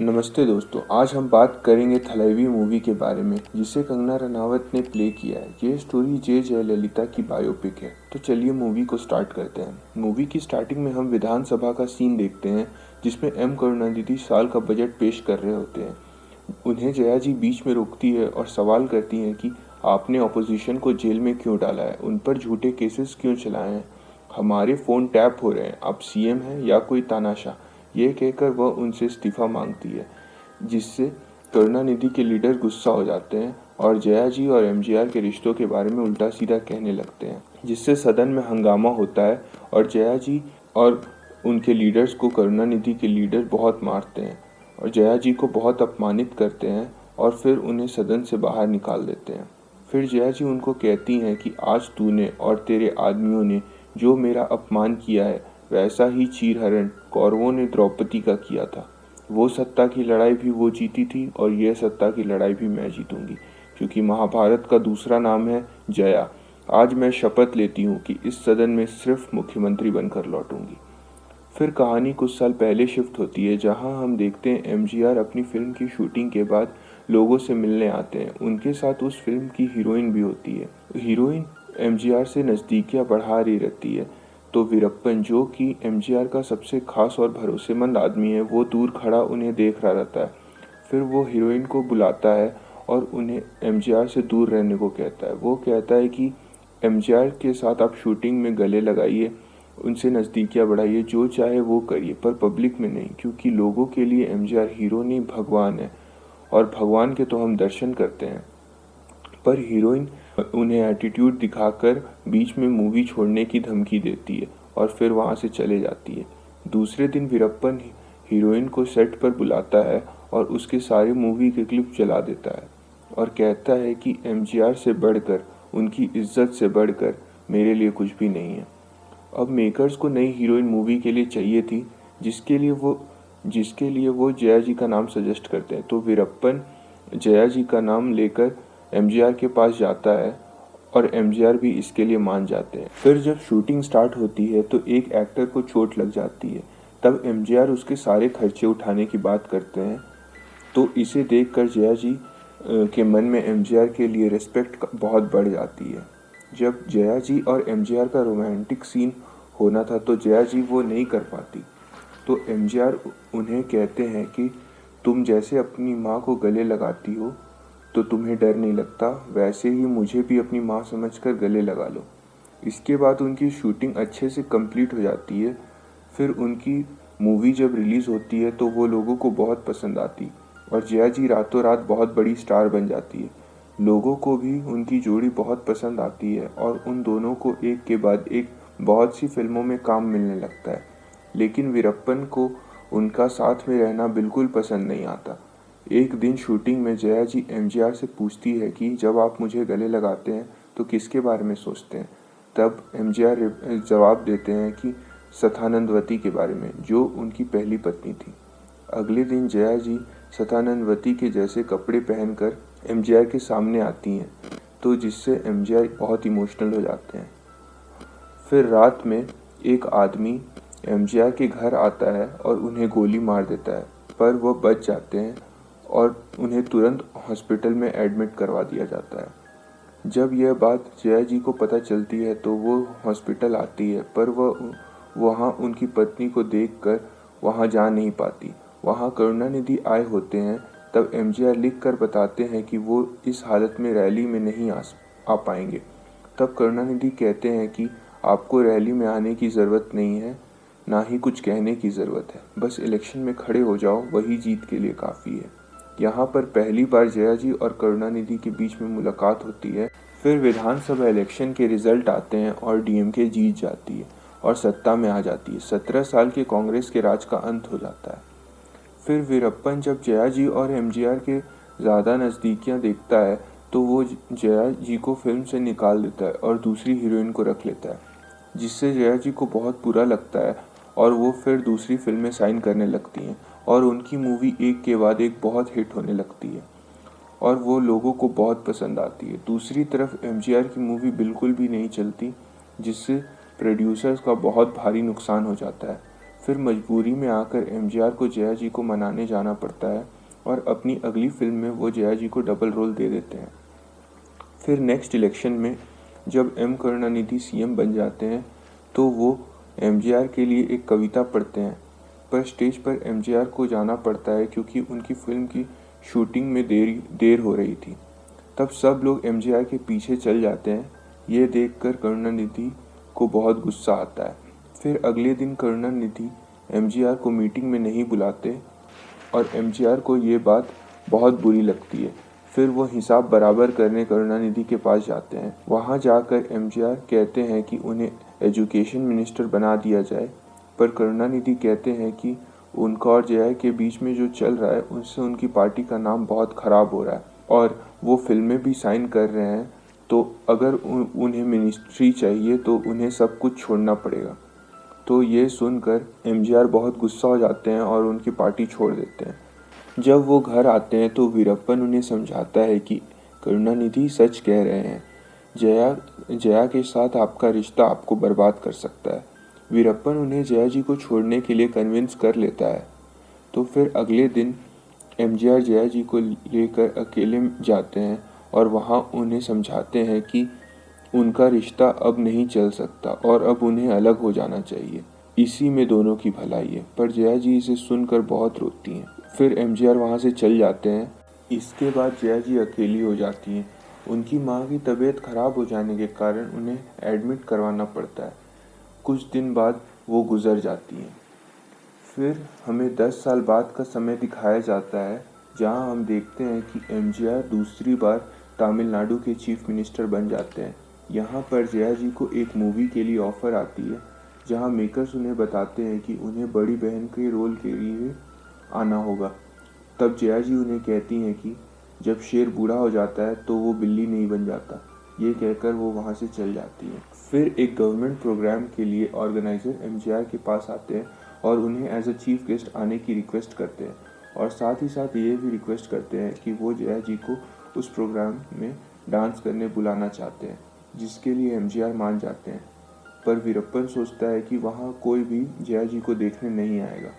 नमस्ते दोस्तों, आज हम बात करेंगे थलैवी मूवी के बारे में जिसे कंगना रनावत ने प्ले किया है। ये स्टोरी जे जयललिता की बायोपिक है। तो चलिए मूवी को स्टार्ट करते हैं। मूवी की स्टार्टिंग में हम विधानसभा का सीन देखते हैं जिसमें एम करुणानिधि साल का बजट पेश कर रहे होते हैं। उन्हें जया जी बीच में रोकती है और सवाल करती हैं कि आपने ऑपोजिशन को जेल में क्यों डाला है, उन पर झूठे केसेस क्यों चलाए हैं, हमारे फ़ोन टैप हो रहे हैं, आप सीएम हैं या कोई तानाशाह। ये कहकर वह उनसे इस्तीफा मांगती है, जिससे करुणानिधि के लीडर गुस्सा हो जाते हैं और जया जी और एमजीआर के रिश्तों के बारे में उल्टा सीधा कहने लगते हैं, जिससे सदन में हंगामा होता है और जया जी और उनके लीडर्स को करुणानिधि के लीडर बहुत मारते हैं और जया जी को बहुत अपमानित करते हैं और फिर उन्हें सदन से बाहर निकाल देते हैं। फिर जया जी उनको कहती हैं कि आज तूने और तेरे आदमियों ने जो मेरा अपमान किया है वैसा ही चीरहरण कौरवों ने द्रौपदी का किया था। वो सत्ता की लड़ाई भी वो जीती थी और यह सत्ता की लड़ाई भी मैं जीतूंगी, क्योंकि महाभारत का दूसरा नाम है जया। आज मैं शपथ लेती हूँ कि इस सदन में सिर्फ मुख्यमंत्री बनकर लौटूंगी। फिर कहानी कुछ साल पहले शिफ्ट होती है, जहां हम देखते हैं एमजीआर अपनी फिल्म की शूटिंग के बाद लोगों से मिलने आते हैं। उनके साथ उस फिल्म की हीरोइन भी होती है। हीरोइन एमजीआर से नज़दीकियां बढ़ा रही रहती है, तो वीरप्पन, जो कि एमजीआर का सबसे खास और भरोसेमंद आदमी है, वो दूर खड़ा उन्हें देख रहा रहता है। फिर वो हीरोइन को बुलाता है और उन्हें एमजीआर से दूर रहने को कहता है। वो कहता है कि एमजीआर के साथ आप शूटिंग में गले लगाइए, उनसे नज़दीकियाँ बढ़ाइए, जो चाहे वो करिए, पर पब्लिक में नहीं, क्योंकि लोगों के लिए एमजीआर हीरो नहीं भगवान है और भगवान के तो हम दर्शन करते हैं। पर हीरोइन उन्हें एटीट्यूड दिखाकर बीच में मूवी छोड़ने की धमकी देती है और फिर वहाँ से चले जाती है। दूसरे दिन वीरप्पन हीरोइन को सेट पर बुलाता है और उसके सारे मूवी के क्लिप चला देता है और कहता है कि एमजीआर से बढ़कर, उनकी इज्जत से बढ़कर मेरे लिए कुछ भी नहीं है। अब मेकर्स को नई हीरोइन मूवी के लिए चाहिए थी, जिसके लिए वो जया जी का नाम सजेस्ट करते हैं। तो वीरप्पन जया जी का नाम लेकर एमजीआर के पास जाता है और एमजीआर भी इसके लिए मान जाते हैं। फिर जब शूटिंग स्टार्ट होती है तो एक एक्टर को चोट लग जाती है। तब एमजीआर उसके सारे खर्चे उठाने की बात करते हैं। तो इसे देखकर जया जी के मन में एमजीआर के लिए रिस्पेक्ट बहुत बढ़ जाती है। जब जया जी और एमजीआर का रोमांटिक सीन होना था तो जया जी वो नहीं कर पाती। तो एमजीआर उन्हें कहते हैं कि तुम जैसे अपनी माँ को गले लगाती हो तो तुम्हें डर नहीं लगता, वैसे ही मुझे भी अपनी माँ समझकर गले लगा लो। इसके बाद उनकी शूटिंग अच्छे से कंप्लीट हो जाती है। फिर उनकी मूवी जब रिलीज़ होती है तो वो लोगों को बहुत पसंद आती और जया जी रातों रात बहुत बड़ी स्टार बन जाती है। लोगों को भी उनकी जोड़ी बहुत पसंद आती है और उन दोनों को एक के बाद एक बहुत सी फिल्मों में काम मिलने लगता है। लेकिन वीरप्पन को उनका साथ में रहना बिल्कुल पसंद नहीं आता। एक दिन शूटिंग में जया जी एमजीआर से पूछती है कि जब आप मुझे गले लगाते हैं तो किसके बारे में सोचते हैं। तब एमजीआर जवाब देते हैं कि सथानंदवती के बारे में, जो उनकी पहली पत्नी थी। अगले दिन जया जी सथानंदवती के जैसे कपड़े पहनकर एमजीआर के सामने आती हैं, तो जिससे एमजीआर बहुत इमोशनल हो जाते हैं। फिर रात में एक आदमी एमजीआर के घर आता है और उन्हें गोली मार देता है, पर वह बच जाते हैं और उन्हें तुरंत हॉस्पिटल में एडमिट करवा दिया जाता है। जब यह बात जया जी को पता चलती है तो वो हॉस्पिटल आती है, पर वह वहाँ उनकी पत्नी को देखकर वहाँ जा नहीं पाती। वहाँ करुणानिधि आए होते हैं। तब एमजीआर लिख कर बताते हैं कि वो इस हालत में रैली में नहीं आ पाएंगे। तब करुणानिधि कहते हैं कि आपको रैली में आने की ज़रूरत नहीं है, ना ही कुछ कहने की ज़रूरत है, बस इलेक्शन में खड़े हो जाओ, वही जीत के लिए काफ़ी है। यहाँ पर पहली बार जया जी और करुणानिधि के बीच में मुलाकात होती है। फिर विधानसभा इलेक्शन के रिजल्ट आते हैं और डीएमके जीत जाती है और सत्ता में आ जाती है। 17 साल के कांग्रेस के राज का अंत हो जाता है। फिर वीरप्पन जब जया जी और एमजीआर के ज़्यादा नज़दीकियाँ देखता है तो वो जया जी को फिल्म से निकाल देता है और दूसरी हीरोइन को रख लेता है, जिससे जया जी को बहुत बुरा लगता है और वो फिर दूसरी फिल्में साइन करने लगती हैं और उनकी मूवी एक के बाद एक बहुत हिट होने लगती है और वो लोगों को बहुत पसंद आती है। दूसरी तरफ एमजीआर की मूवी बिल्कुल भी नहीं चलती, जिससे प्रोड्यूसर्स का बहुत भारी नुकसान हो जाता है। फिर मजबूरी में आकर एमजीआर को जया जी को मनाने जाना पड़ता है और अपनी अगली फिल्म में वो जया जी को डबल रोल दे देते हैं। फिर नेक्स्ट इलेक्शन में जब एम करुणानिधि सीएम बन जाते हैं तो वो एमजीआर के लिए एक कविता पढ़ते हैं, पर स्टेज पर एमजीआर को जाना पड़ता है क्योंकि उनकी फिल्म की शूटिंग में देर हो रही थी। तब सब लोग एमजीआर के पीछे चल जाते हैं। ये देखकर करुणानिधि को बहुत गुस्सा आता है। फिर अगले दिन करुणानिधि एमजीआर को मीटिंग में नहीं बुलाते और एमजीआर को ये बात बहुत बुरी लगती है। फिर वो हिसाब बराबर करने करुणानिधि के पास जाते हैं। वहाँ जाकर एमजीआर कहते हैं कि उन्हें एजुकेशन मिनिस्टर बना दिया जाए, पर करुणानिधि कहते हैं कि उनका और जया के बीच में जो चल रहा है उनसे उनकी पार्टी का नाम बहुत ख़राब हो रहा है और वो फिल्में भी साइन कर रहे हैं, तो अगर उन्हें मिनिस्ट्री चाहिए तो उन्हें सब कुछ छोड़ना पड़ेगा। तो ये सुनकर एमजीआर बहुत गुस्सा हो जाते हैं और उनकी पार्टी छोड़ देते हैं। जब वो घर आते हैं तो वीरप्पन उन्हें समझाता है कि करुणानिधि सच कह रहे हैं, जया के साथ आपका रिश्ता आपको बर्बाद कर सकता है। वीरप्पन उन्हें जया जी को छोड़ने के लिए कन्विंस कर लेता है। तो फिर अगले दिन एमजीआर जया जी को लेकर अकेले जाते हैं और वहाँ उन्हें समझाते हैं कि उनका रिश्ता अब नहीं चल सकता और अब उन्हें अलग हो जाना चाहिए। इसी में दोनों की भलाई है। पर जया जी इसे सुनकर बहुत रोती हैं। फिर एमजीआर वहाँ से चल जाते हैं। इसके बाद जया जी अकेली हो जाती हैं। उनकी माँ की तबीयत खराब हो जाने के कारण उन्हें एडमिट करवाना पड़ता है। कुछ दिन बाद वो गुजर जाती हैं। फिर हमें 10 साल बाद का समय दिखाया जाता है, जहाँ हम देखते हैं कि एमजीआर दूसरी बार तमिलनाडु के चीफ मिनिस्टर बन जाते हैं। यहाँ पर जया जी को एक मूवी के लिए ऑफ़र आती है, जहाँ मेकर्स उन्हें बताते हैं कि उन्हें बड़ी बहन के रोल के लिए आना होगा। तब जया जी उन्हें कहती हैं कि जब शेर बूढ़ा हो जाता है तो वो बिल्ली नहीं बन जाता। ये कहकर वो वहाँ से चल जाती हैं। फिर एक गवर्नमेंट प्रोग्राम के लिए ऑर्गेनाइजर एमजीआर के पास आते हैं और उन्हें एज अ चीफ गेस्ट आने की रिक्वेस्ट करते हैं और साथ ही साथ ये भी रिक्वेस्ट करते हैं कि वो जया जी को उस प्रोग्राम में डांस करने बुलाना चाहते हैं, जिसके लिए एमजीआर मान जाते हैं। पर वीरप्पन सोचता है कि वहाँ कोई भी जया जी को देखने नहीं आएगा।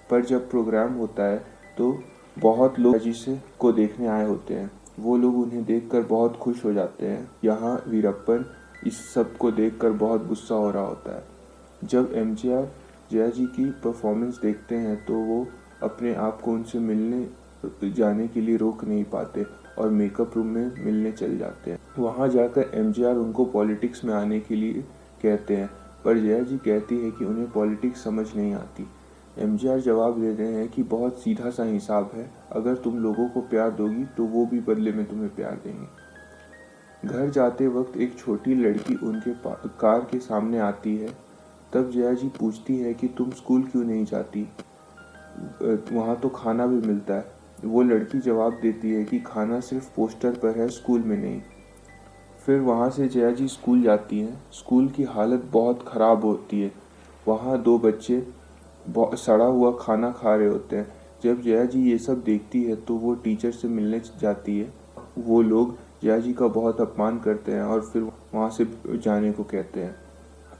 पर जब प्रोग्राम होता है तो बहुत लोग जया जी को देखने आए होते हैं। वो लोग उन्हें देखकर बहुत खुश हो जाते हैं। यहाँ वीरप्पन इस सब को देखकर बहुत गुस्सा हो रहा होता है। जब एमजीआर जया जी की परफॉर्मेंस देखते हैं तो वो अपने आप को उनसे मिलने जाने के लिए रोक नहीं पाते और मेकअप रूम में मिलने चले जाते हैं। वहाँ जाकर एमजीआर उनको पॉलिटिक्स में आने के लिए कहते हैं, पर जया जी कहती है कि उन्हें पॉलिटिक्स समझ नहीं आती। एमजीआर जवाब दे रहे हैं कि बहुत सीधा सा हिसाब है, अगर तुम लोगों को प्यार दोगी तो वो भी बदले में तुम्हें प्यार देंगे। घर जाते वक्त एक छोटी लड़की उनके कार के सामने आती है। तब जया जी पूछती है कि तुम स्कूल क्यों नहीं जाती, वहाँ तो खाना भी मिलता है। वो लड़की जवाब देती है कि खाना सिर्फ पोस्टर पर है, स्कूल में नहीं। फिर वहाँ से जया जी स्कूल जाती हैं। स्कूल की हालत बहुत ख़राब होती है। वहाँ 2 बच्चे सड़ा हुआ खाना खा रहे होते हैं। जब जया जी ये सब देखती है तो वो टीचर से मिलने जाती है। वो लोग जया जी का बहुत अपमान करते हैं और फिर वहाँ से जाने को कहते हैं।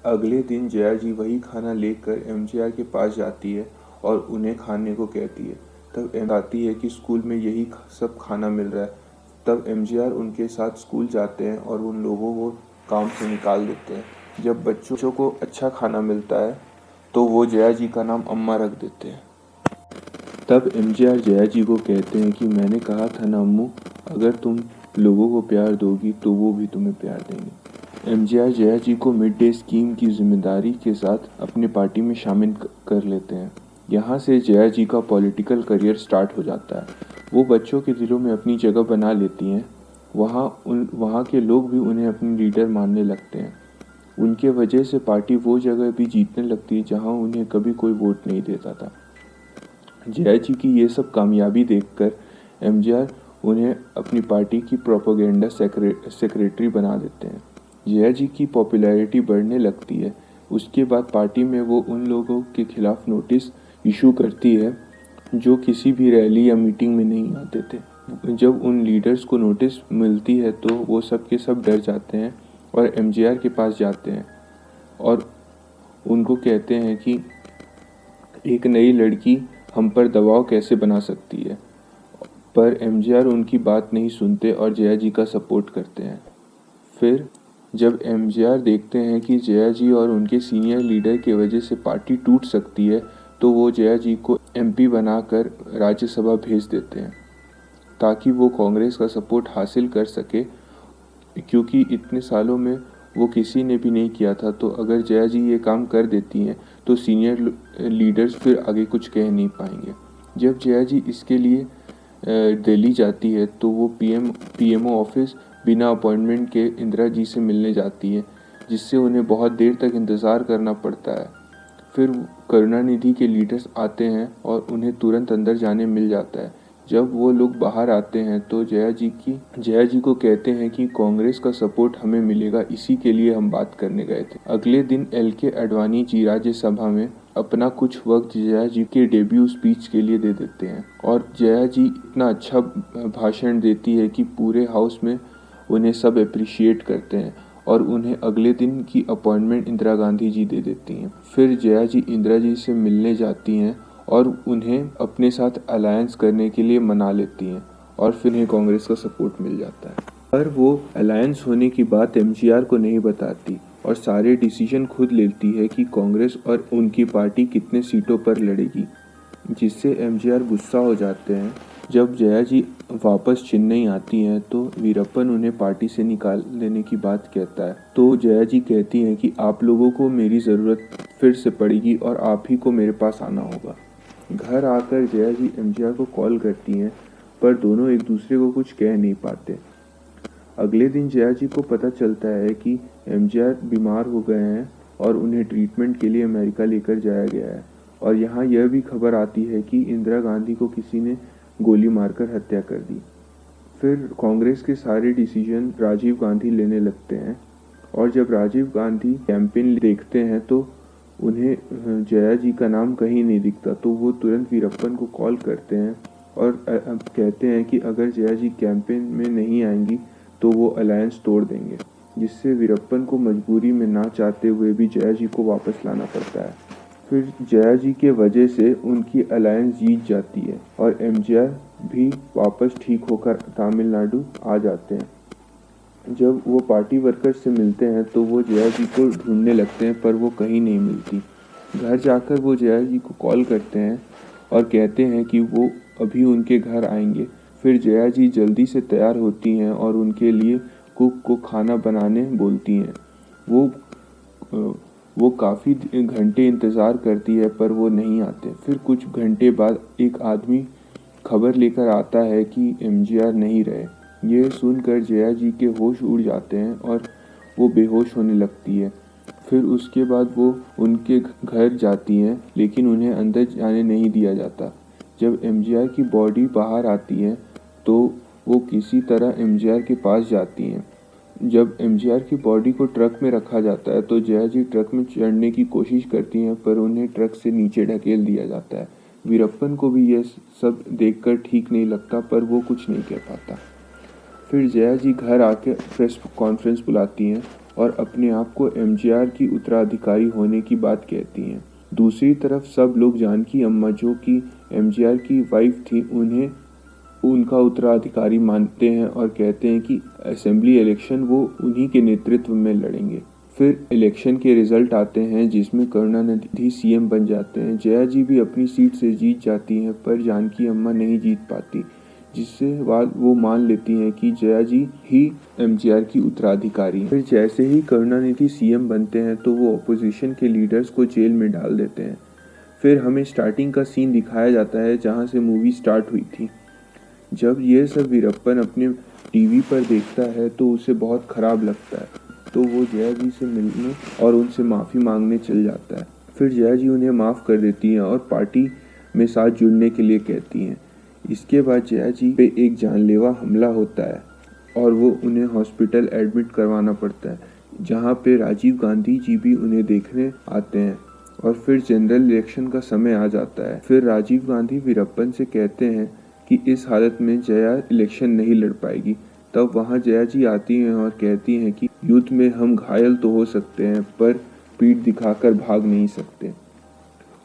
अगले दिन जया जी वही खाना लेकर एमजीआर के पास जाती है और उन्हें खाने को कहती है। तब आती है कि स्कूल में यही सब खाना मिल रहा है। तब एमजीआर उनके साथ स्कूल जाते हैं और उन लोगों को काम से निकाल देते हैं। जब बच्चों को अच्छा खाना मिलता है तो वो जया जी का नाम अम्मा रख देते हैं। तब एमजीआर जया जी को कहते हैं कि मैंने कहा था ना अम्मू, अगर तुम लोगों को प्यार दोगी तो वो भी तुम्हें प्यार देंगे। एमजीआर जया जी को मिड डे स्कीम की जिम्मेदारी के साथ अपनी पार्टी में शामिल कर लेते हैं। यहाँ से जया जी का पॉलिटिकल करियर स्टार्ट हो जाता है। वो बच्चों के दिलों में अपनी जगह बना लेती हैं। वहाँ के लोग भी उन्हें अपनी लीडर मानने लगते हैं। उनके वजह से पार्टी वो जगह भी जीतने लगती है जहाँ उन्हें कभी कोई वोट नहीं देता था। जया जी की ये सब कामयाबी देखकर एमजीआर उन्हें अपनी पार्टी की प्रोपेगेंडा सेक्रेटरी बना देते हैं। जया जी की पॉपुलैरिटी बढ़ने लगती है। उसके बाद पार्टी में वो उन लोगों के खिलाफ नोटिस इशू करती है जो किसी भी रैली या मीटिंग में नहीं आते थे। जब उन लीडर्स को नोटिस मिलती है तो वो सब के सब डर जाते हैं और एमजीआर के पास जाते हैं और उनको कहते हैं कि एक नई लड़की हम पर दबाव कैसे बना सकती है, पर एमजीआर उनकी बात नहीं सुनते और जया जी का सपोर्ट करते हैं। फिर जब एमजीआर देखते हैं कि जया जी और उनके सीनियर लीडर की वजह से पार्टी टूट सकती है, तो वो जया जी को एमपी बनाकर राज्यसभा भेज देते हैं ताकि वो कांग्रेस का सपोर्ट हासिल कर सके, क्योंकि इतने सालों में वो किसी ने भी नहीं किया था। तो अगर जया जी ये काम कर देती हैं तो सीनियर लीडर्स फिर आगे कुछ कह नहीं पाएंगे। जब जया जी इसके लिए दिल्ली जाती है तो वो पीएमओ ऑफिस बिना अपॉइंटमेंट के इंदिरा जी से मिलने जाती है, जिससे उन्हें बहुत देर तक इंतज़ार करना पड़ता है। फिर करुणानिधि के लीडर्स आते हैं और उन्हें तुरंत अंदर जाने मिल जाता है। जब वो लोग बाहर आते हैं तो जया जी को कहते हैं कि कांग्रेस का सपोर्ट हमें मिलेगा, इसी के लिए हम बात करने गए थे। अगले दिन एलके आडवाणी जी राज्यसभा में अपना कुछ वक्त जया जी के डेब्यू स्पीच के लिए दे देते हैं और जया जी इतना अच्छा भाषण देती है कि पूरे हाउस में उन्हें सब अप्रिशिएट करते हैं और उन्हें अगले दिन की अपॉइंटमेंट इंदिरा गांधी जी दे देती हैं। फिर जया जी इंदिरा जी से मिलने जाती हैं और उन्हें अपने साथ अलायंस करने के लिए मना लेती हैं और फिर उन्हें कांग्रेस का सपोर्ट मिल जाता है। पर वो अलायंस होने की बात एमजीआर को नहीं बताती और सारे डिसीजन खुद लेती है कि कांग्रेस और उनकी पार्टी कितने सीटों पर लड़ेगी, जिससे एमजीआर गुस्सा हो जाते हैं। जब जया जी वापस चेन्नई आती हैं तो वीरप्पन उन्हें पार्टी से निकाल देने की बात कहता है, तो जया जी कहती हैं कि आप लोगों को मेरी ज़रूरत फिर से पड़ेगी और आप ही को मेरे पास आना होगा। घर आकर जया जी एमजीआर को कॉल करती हैं, पर दोनों एक दूसरे को कुछ कह नहीं पाते। अगले दिन जया जी को पता चलता है कि एमजीआर बीमार हो गए हैं और उन्हें ट्रीटमेंट के लिए अमेरिका लेकर जाया गया है। और यहाँ यह भी खबर आती है कि इंदिरा गांधी को किसी ने गोली मारकर हत्या कर दी। फिर कांग्रेस के सारे डिसीजन राजीव गांधी लेने लगते हैं और जब राजीव गांधी कैंपेन देखते हैं तो उन्हें जया जी का नाम कहीं नहीं दिखता, तो वो तुरंत वीरप्पन को कॉल करते हैं और कहते हैं कि अगर जया जी कैंपेन में नहीं आएंगी तो वो अलायंस तोड़ देंगे, जिससे वीरप्पन को मजबूरी में ना चाहते हुए भी जया जी को वापस लाना पड़ता है। फिर जया जी के वजह से उनकी अलायंस जीत जाती है और एमजीआर भी वापस ठीक होकर तमिलनाडु आ जाते हैं। जब वो पार्टी वर्कर्स से मिलते हैं तो वो जया जी को ढूंढने लगते हैं, पर वो कहीं नहीं मिलती। घर जाकर वो जया जी को कॉल करते हैं और कहते हैं कि वो अभी उनके घर आएंगे। फिर जया जी जल्दी से तैयार होती हैं और उनके लिए कुक को खाना बनाने बोलती हैं। वो काफ़ी घंटे इंतज़ार करती है पर वो नहीं आते। फिर कुछ घंटे बाद एक आदमी खबर लेकर आता है कि एमजीआर नहीं रहे। ये सुनकर जया जी के होश उड़ जाते हैं और वो बेहोश होने लगती है। फिर उसके बाद वो उनके घर जाती हैं, लेकिन उन्हें अंदर जाने नहीं दिया जाता। जब एमजीआर की बॉडी बाहर आती है तो वो किसी तरह एमजीआर के पास जाती हैं। जब एमजीआर की बॉडी को ट्रक में रखा जाता है तो जया जी ट्रक में चढ़ने की कोशिश करती हैं, पर उन्हें ट्रक से नीचे ढकेल दिया जाता है। वीरप्पन को भी यह सब देखकर ठीक नहीं लगता, पर वो कुछ नहीं कह पाता। फिर जया जी घर आके प्रेस कॉन्फ्रेंस बुलाती हैं और अपने आप को एमजीआर की उत्तराधिकारी होने की बात कहती हैं। दूसरी तरफ सब लोग जानकी अम्मा, जो कि एमजीआर की वाइफ थी, उन्हें उनका उत्तराधिकारी मानते हैं और कहते हैं कि असेंबली इलेक्शन वो उन्हीं के नेतृत्व में लड़ेंगे। फिर इलेक्शन के रिजल्ट आते हैं जिसमें करुणानिधि सीएम बन जाते हैं। जया जी भी अपनी सीट से जीत जाती हैं, पर जानकी अम्मा नहीं जीत पाती, जिससे वो मान लेती हैं कि जया जी ही एमजीआर की उत्तराधिकारी हैं। फिर जैसे ही करुणानिधि सीएम बनते हैं तो वो अपोजिशन के लीडर्स को जेल में डाल देते हैं। फिर हमें स्टार्टिंग का सीन दिखाया जाता है जहाँ से मूवी स्टार्ट हुई थी। जब ये सब वीरप्पन अपने टीवी पर देखता है तो उसे बहुत ख़राब लगता है, तो वो जया जी से मिलने और उनसे माफ़ी मांगने चल जाता है। फिर जया जी उन्हें माफ़ कर देती हैं और पार्टी में साथ जुड़ने के लिए कहती हैं। इसके बाद जया जी पे एक जानलेवा हमला होता है और वो उन्हें हॉस्पिटल एडमिट करवाना पड़ता है, जहाँ पे राजीव गांधी जी भी उन्हें देखने आते हैं। और फिर जनरल इलेक्शन का समय आ जाता है। फिर राजीव गांधी वीरप्पन से कहते हैं कि इस हालत में जया इलेक्शन नहीं लड़ पाएगी। तब वहाँ जया जी आती हैं और कहती हैं कि युद्ध में हम घायल तो हो सकते हैं, पर पीठ दिखाकर भाग नहीं सकते।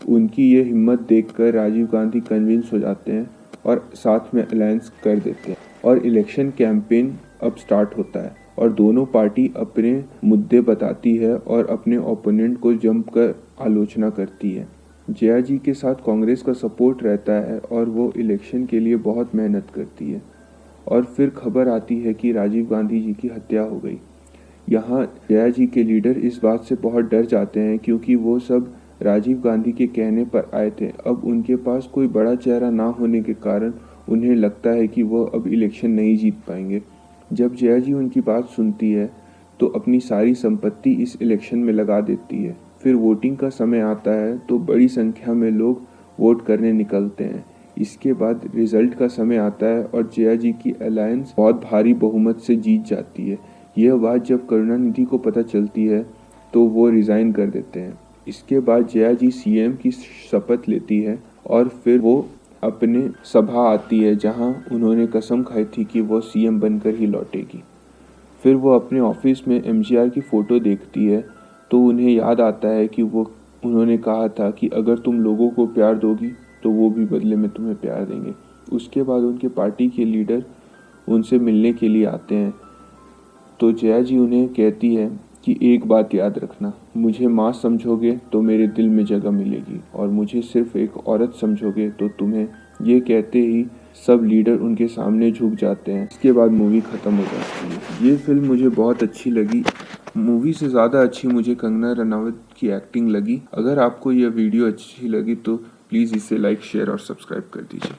उनकी ये हिम्मत देखकर राजीव गांधी कन्विंस हो जाते हैं और साथ में अलायंस कर देते हैं और इलेक्शन कैंपेन अब स्टार्ट होता है और दोनों पार्टी अपने मुद्दे बताती है और अपने ओपोनेंट को जमकर आलोचना करती है। जया जी के साथ कांग्रेस का सपोर्ट रहता है और वो इलेक्शन के लिए बहुत मेहनत करती है और फिर खबर आती है कि राजीव गांधी जी की हत्या हो गई। यहाँ जया जी के लीडर इस बात से बहुत डर जाते हैं क्योंकि वो सब राजीव गांधी के कहने पर आए थे। अब उनके पास कोई बड़ा चेहरा ना होने के कारण उन्हें लगता है कि वो अब इलेक्शन नहीं जीत पाएंगे। जब जया जी उनकी बात सुनती है तो अपनी सारी संपत्ति इस इलेक्शन में लगा देती है। फिर वोटिंग का समय आता है तो बड़ी संख्या में लोग वोट करने निकलते हैं। इसके बाद रिजल्ट का समय आता है और जया जी की अलायंस बहुत भारी बहुमत से जीत जाती है। यह बात जब करुणानिधि को पता चलती है तो वो रिज़ाइन कर देते हैं। इसके बाद जया जी सीएम की शपथ लेती है और फिर वो अपने सभा आती है जहां उन्होंने कसम खाई थी कि वो सीएम बनकर ही लौटेगी। फिर वो अपने ऑफिस में एमजीआर की फ़ोटो देखती है तो उन्हें याद आता है कि वो उन्होंने कहा था कि अगर तुम लोगों को प्यार दोगी तो वो भी बदले में तुम्हें प्यार देंगे। उसके बाद उनके पार्टी के लीडर उनसे मिलने के लिए आते हैं तो जया जी उन्हें कहती है कि एक बात याद रखना, मुझे माँ समझोगे तो मेरे दिल में जगह मिलेगी और मुझे सिर्फ एक औरत समझोगे तो तुम्हें। ये कहते ही सब लीडर उनके सामने झुक जाते हैं। इसके बाद मूवी ख़त्म हो जाती है। ये फिल्म मुझे बहुत अच्छी लगी। मूवी से ज़्यादा अच्छी मुझे कंगना रनावत की एक्टिंग लगी। अगर आपको यह वीडियो अच्छी लगी तो प्लीज़ इसे लाइक, शेयर और सब्सक्राइब कर दीजिए।